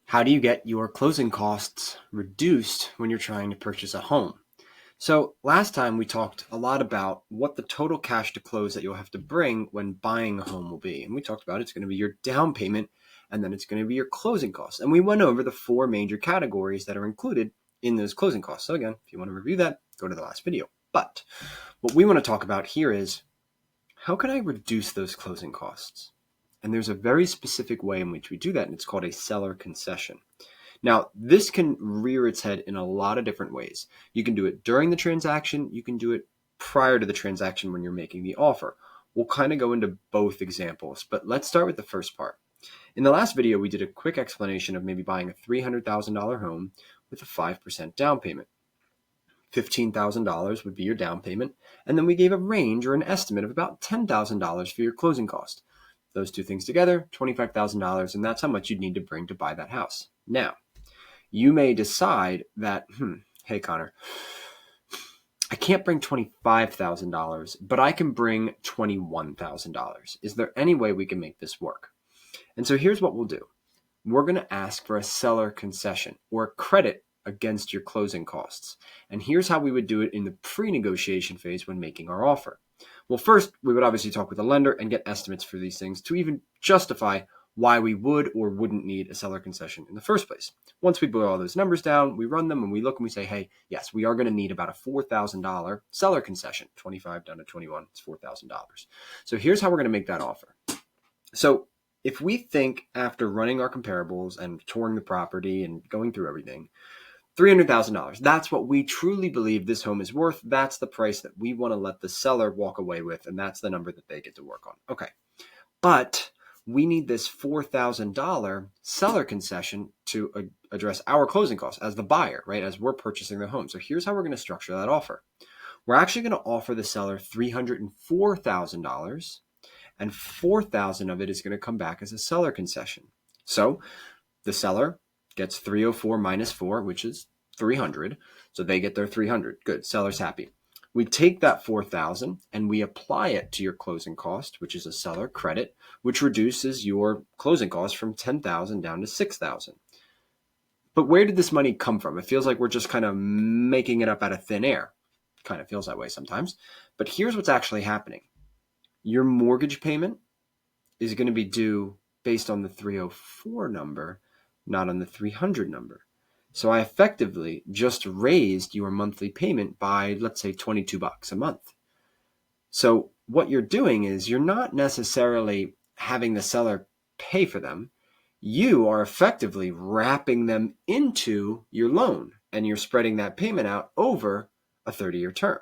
How do you get your closing costs reduced when you're trying to purchase a home? So last time we talked a lot about what the total cash to close that you'll have to bring when buying a home will be. And we talked about it's going to be your down payment and then it's going to be your closing costs. And we went over the four major categories that are included in those closing costs. So again, if you want to review that, go to the last video. But what we want to talk about here is how can I reduce those closing costs? And there's a very specific way in which we do that, and it's called a seller concession. Now, this can rear its head in a lot of different ways. You can do it during the transaction. You can do it prior to the transaction when you're making the offer. We'll kind of go into both examples, but let's start with the first part. In the last video, we did a quick explanation of maybe buying a $300,000 home with a 5% down payment. $15,000 would be your down payment, and then we gave a range or an estimate of about $10,000 for your closing cost. Those two things together, $25,000, and that's how much you'd need to bring to buy that house. Now, you may decide that, hey, Connor, I can't bring $25,000, but I can bring $21,000. Is there any way we can make this work? And so here's what we'll do. We're going to ask for a seller concession or a credit against your closing costs. And here's how we would do it in the pre-negotiation phase when making our offer. Well, first, we would obviously talk with the lender and get estimates for these things to even justify why we would or wouldn't need a seller concession in the first place. Once we boil all those numbers down, we run them and we look and we say, hey, yes, we are going to need about a $4,000 seller concession. 25 down to 21, it's $4,000. So here's how we're going to make that offer. So if we think after running our comparables and touring the property and going through everything, $300,000. That's what we truly believe this home is worth. That's the price that we want to let the seller walk away with, and that's the number that they get to work on. Okay. But we need this $4,000 seller concession to address our closing costs as the buyer, right? As we're purchasing the home. So here's how we're going to structure that offer. We're actually going to offer the seller $304,000, and $4,000 of it is going to come back as a seller concession. So the seller gets 304 minus 4, which is 300. So they get their 300. Good. Seller's happy. We take that 4,000 and we apply it to your closing cost, which is a seller credit, which reduces your closing cost from 10,000 down to 6,000. But where did this money come from? It feels like we're just kind of making it up out of thin air. Kind of feels that way sometimes. But here's what's actually happening. Your mortgage payment is going to be due based on the 304 number, not on the 300 number. So I effectively just raised your monthly payment by, let's say, $22 a month. So what you're doing is you're not necessarily having the seller pay for them. You are effectively wrapping them into your loan, and you're spreading that payment out over a 30-year term.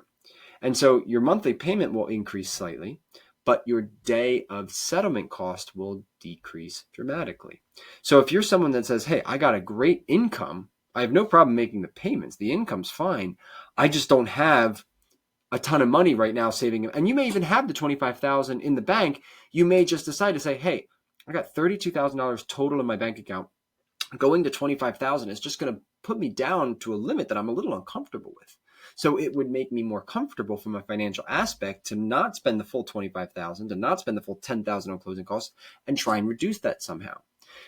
And so your monthly payment will increase slightly, but your day of settlement cost will decrease dramatically. So if you're someone that says, hey, I got a great income, I have no problem making the payments, the income's fine, I just don't have a ton of money right now saving, and you may even have the $25,000 in the bank, you may just decide to say, hey, I got $32,000 total in my bank account. Going to $25,000 is just going to put me down to a limit that I'm a little uncomfortable with. So it would make me more comfortable from a financial aspect to not spend the full $25,000, to not spend the full $10,000 on closing costs, and try and reduce that somehow.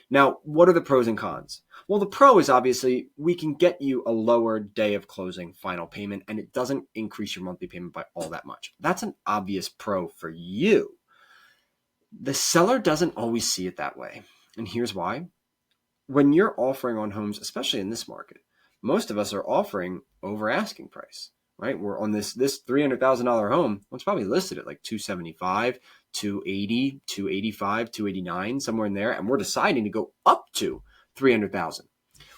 Now, what are the pros and cons? Well, the pro is obviously we can get you a lower day of closing final payment, and it doesn't increase your monthly payment by all that much. That's an obvious pro for you. The seller doesn't always see it that way, and here's why. When you're offering on homes, especially in this market, most of us are offering over asking price, right? We're on this $300,000 home. It's probably listed at like $275, $280, $285, $289, somewhere in there. And we're deciding to go up to $300,000.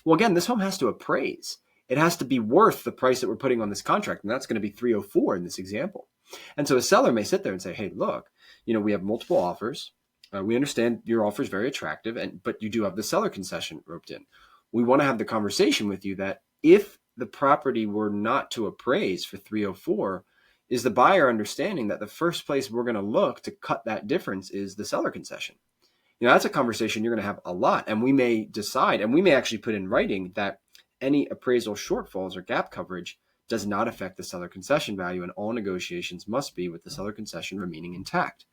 Well, again, this home has to appraise. It has to be worth the price that we're putting on this contract. And that's going to be $304 in this example. And so a seller may sit there and say, hey, look, we have multiple offers. We understand your offer is very attractive, but you do have the seller concession roped in. We want to have the conversation with you that if the property were not to appraise for 304, is the buyer understanding that the first place we're going to look to cut that difference is the seller concession? That's a conversation you're going to have a lot. And we may decide, and we may actually put in writing that any appraisal shortfalls or gap coverage does not affect the seller concession value, and all negotiations must be with the seller concession remaining intact.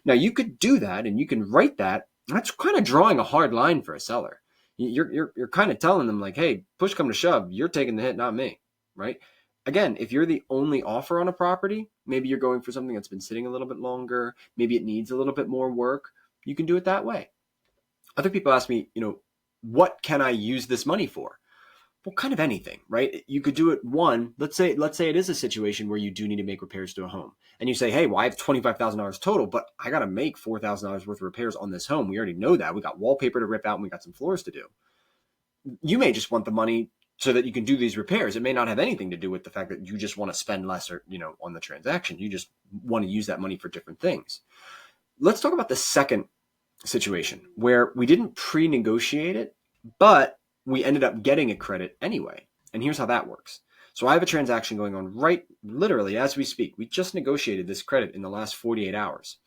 Now, you could do that and you can write that. That's kind of drawing a hard line for a seller. You're kind of telling them like, hey, push come to shove, you're taking the hit, not me, right? Again, if you're the only offer on a property, maybe you're going for something that's been sitting a little bit longer, maybe it needs a little bit more work, you can do it that way. Other people ask me, what can I use this money for? Well, kind of anything, right? You could do it let's say it is a situation where you do need to make repairs to a home. And you say, hey, well, I have $25,000 total, but I got to make $4,000 worth of repairs on this home. We already know that. We got wallpaper to rip out and we got some floors to do. You may just want the money so that you can do these repairs. It may not have anything to do with the fact that you just want to spend less or, on the transaction. You just want to use that money for different things. Let's talk about the second situation where we didn't pre-negotiate it, but we ended up getting a credit anyway. And here's how that works. So I have a transaction going on right literally as we speak. We just negotiated this credit in the last 48 hours.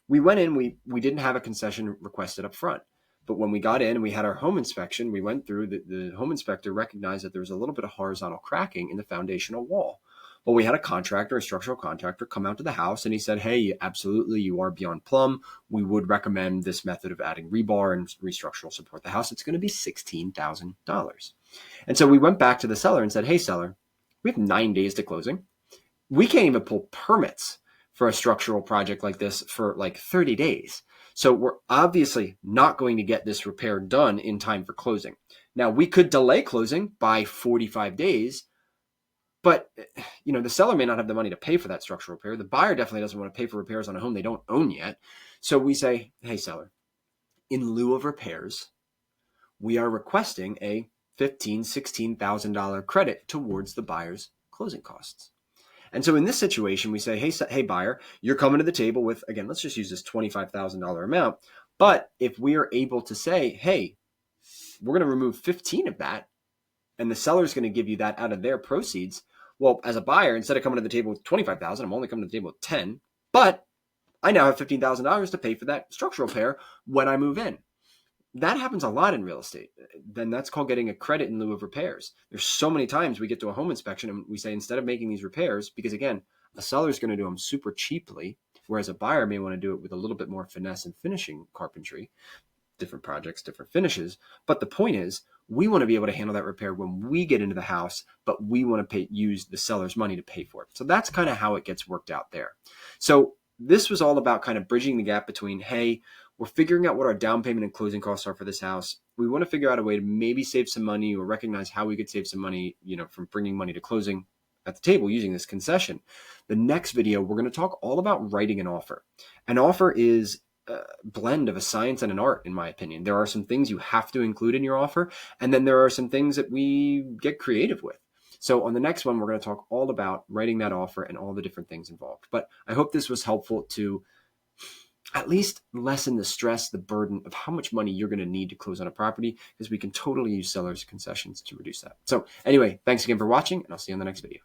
We went in, we didn't have a concession requested up front. But when we got in and we had our home inspection, we went through, the home inspector recognized that there was a little bit of horizontal cracking in the foundational wall. Well, we had a structural contractor come out to the house and he said, hey, absolutely, you are beyond plumb. We would recommend this method of adding rebar and restructural support the house. It's going to be $16,000. And so we went back to the seller and said, hey, seller, we have 9 days to closing. We can't even pull permits for a structural project like this for like 30 days. So we're obviously not going to get this repair done in time for closing. Now, we could delay closing by 45 days, but the seller may not have the money to pay for that structural repair. The buyer definitely doesn't want to pay for repairs on a home they don't own yet. So we say, hey, seller, in lieu of repairs, we are requesting a $15,000, $16,000 credit towards the buyer's closing costs. And so in this situation, we say, hey, buyer, you're coming to the table with, again, let's just use this $25,000 amount. But if we are able to say, hey, we're going to remove 15 of that, and the seller's going to give you that out of their proceeds, well, as a buyer, instead of coming to the table with $25,000, I'm only coming to the table with 10, but I now have $15,000 to pay for that structural repair when I move in. That happens a lot in real estate. Then that's called getting a credit in lieu of repairs. There's so many times we get to a home inspection and we say, instead of making these repairs, because again, a seller is going to do them super cheaply, whereas a buyer may want to do it with a little bit more finesse and finishing carpentry, different projects, different finishes. But the point is, we want to be able to handle that repair when we get into the house, but we want to use the seller's money to pay for it. So that's kind of how it gets worked out there. So this was all about kind of bridging the gap between, hey, we're figuring out what our down payment and closing costs are for this house. We want to figure out a way to maybe save some money or recognize how we could save some money, from bringing money to closing at the table using this concession. The next video, we're going to talk all about writing an offer. An offer is a blend of a science and an art, in my opinion. There are some things you have to include in your offer, and then there are some things that we get creative with. So on the next one, we're going to talk all about writing that offer and all the different things involved. But I hope this was helpful to at least lessen the stress, the burden of how much money you're going to need to close on a property, because we can totally use sellers' concessions to reduce that. So anyway, thanks again for watching, and I'll see you on the next video.